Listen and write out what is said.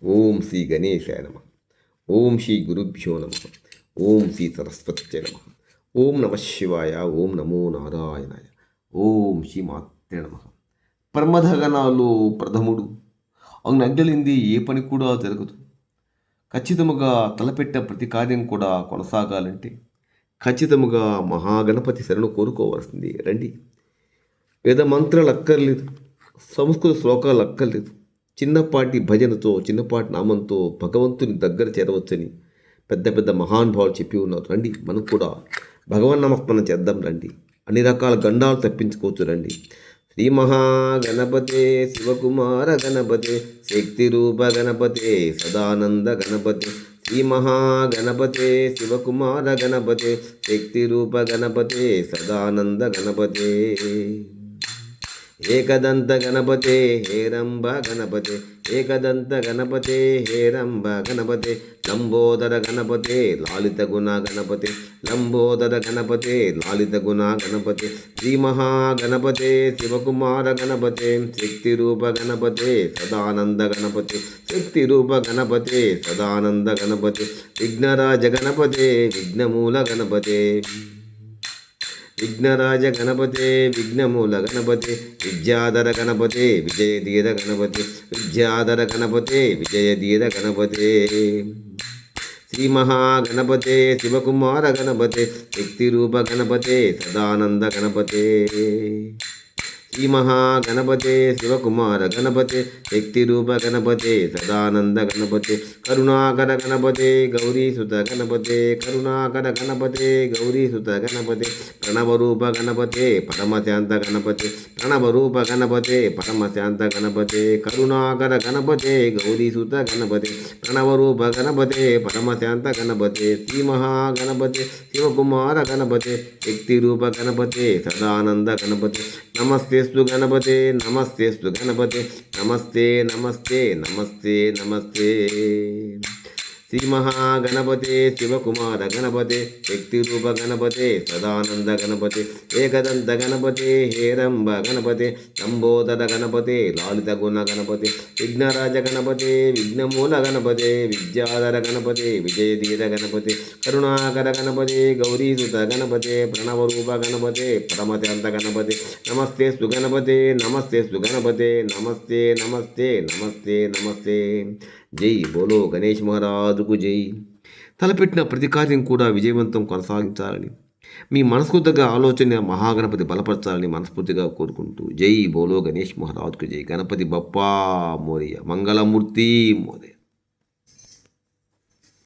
ఓం శ్రీ గణేశాయ నమ. ఓం శ్రీ గురుభ్యో నమ. ఓం శ్రీ సరస్వత్యై నమ. ఓం నమ శివాయ. ఓం నమో నారాయణాయ. ఓం శ్రీ మాత్రే నమ. ప్రమథగణాలు ప్రథముడు నగ్గలింది ఏ పని కూడా జరగదు. ఖచ్చితముగా తలపెట్టిన ప్రతి కార్యం కూడా కొనసాగాలంటే ఖచ్చితముగా మహాగణపతి శరణు కోరుకోవాల్సింది. రండి, వేద మంత్రాలు అక్కర్లేదు, సంస్కృత శ్లోకాలు అక్కర్లేదు. చిన్నపాటి భజనతో, చిన్నపాటి నామంతో భగవంతుని దగ్గర చేరవచ్చని పెద్ద పెద్ద మహానుభావులు చెప్పి ఉన్నారు. రండి, మనం కూడా భగవన్ నామస్మరణ చేద్దాం. రండి, అన్ని రకాల గండాలు తప్పించుకోవచ్చు. రండి. శ్రీ మహాగణపతే శివకుమార గణపతే శక్తి రూప గణపతే సదానంద గణపతే. శ్రీ మహాగణపతే శివకుమార గణపతే శక్తి రూప గణపతే సదానంద గణపతే. ఏకదంత గణపతే హేరంబ గణపతే ఏకదంత గణపతే హేరంబ గణపతే. లంబోదర గణపతే లాలిత గుణ గణపతే లంబోదర గణపతే లాలిత గుణ గణపతే. శ్రీ మహాగణపతే శివకుమార గణపతే శక్తి రూప గణపతే సదానంద గణపతే శక్తి రూప గణపతే సదానంద గణపతే. విఘ్నరాజ గణపతే విఘ్నమూల గణపతే విఘ్నరాజ గణపతే విఘ్నమూల గణపతే. విద్యాధర గణపతే విజయధీర గణపతే విద్యాధర గణపతే విజయధీర గణపతే. శ్రీ మహాగణపతే శివకుమార గణపతే శక్తి రూప గణపతే సదానంద గణపతే. శ్రీ మహాగణపతే శివకుమార గణపతే శక్తి రూప గణపతే సదానంద గణపతే. కరుణాకర గణపతే గౌరీసుత గణపతే కరుణాకర గణపతే గౌరీసుత గణపతే. ప్రణవరూప గణపతే పరమశాంత గణపతే ప్రణవరూప గణపతే పరమశాంత గణపతే. కరుణాకర గణపతే గౌరీసుత గణపతే ప్రణవరూప గణపతే పరమశాంత గణపతే. శ్రీ మహాగణపతే శివకుమార గణపతే శక్తి రూప గణపతే సదానంద గణపతే. నమస్తేస్తు గణపతే నమస్తేస్తు గణపతే నమస్తే నమస్తే నమస్తే నమస్తే. శ్రీ మహాగణపతే శివకుమార గణపతే శక్తి రూప గణపతే సదానంద గణపతే. ఏకదంత గణపతే హేరంబ గణపతే లంబోదర గణపతే లాలిత గుణ గణపతే. విఘ్నరాజ గణపతే విఘ్నమూల గణపతే విద్యాధర గణపతే విజయధీర గణపతే. కరుణాకర గణపతే గౌరీసుత గణపతే ప్రణవరూప గణపతే పరమశాంత గణపతే. నమస్తేస్తు గణపతే నమస్తేస్తు గణపతే నమస్తే నమస్తే నమస్తే నమస్తే. జై బోలో గణేష్ మహారాజుకు జై. తలపెట్టిన ప్రతి కార్యం కూడా విజయవంతం కొనసాగించాలని, మీ మనస్ఫూర్తిగా ఆలోచన మహాగణపతి బలపరచాలని మనస్ఫూర్తిగా కోరుకుంటూ జై బోలో గణేష్ మహారాజుకు జై. గణపతి బప్పా మోరియా. మంగళమూర్తి మోదే.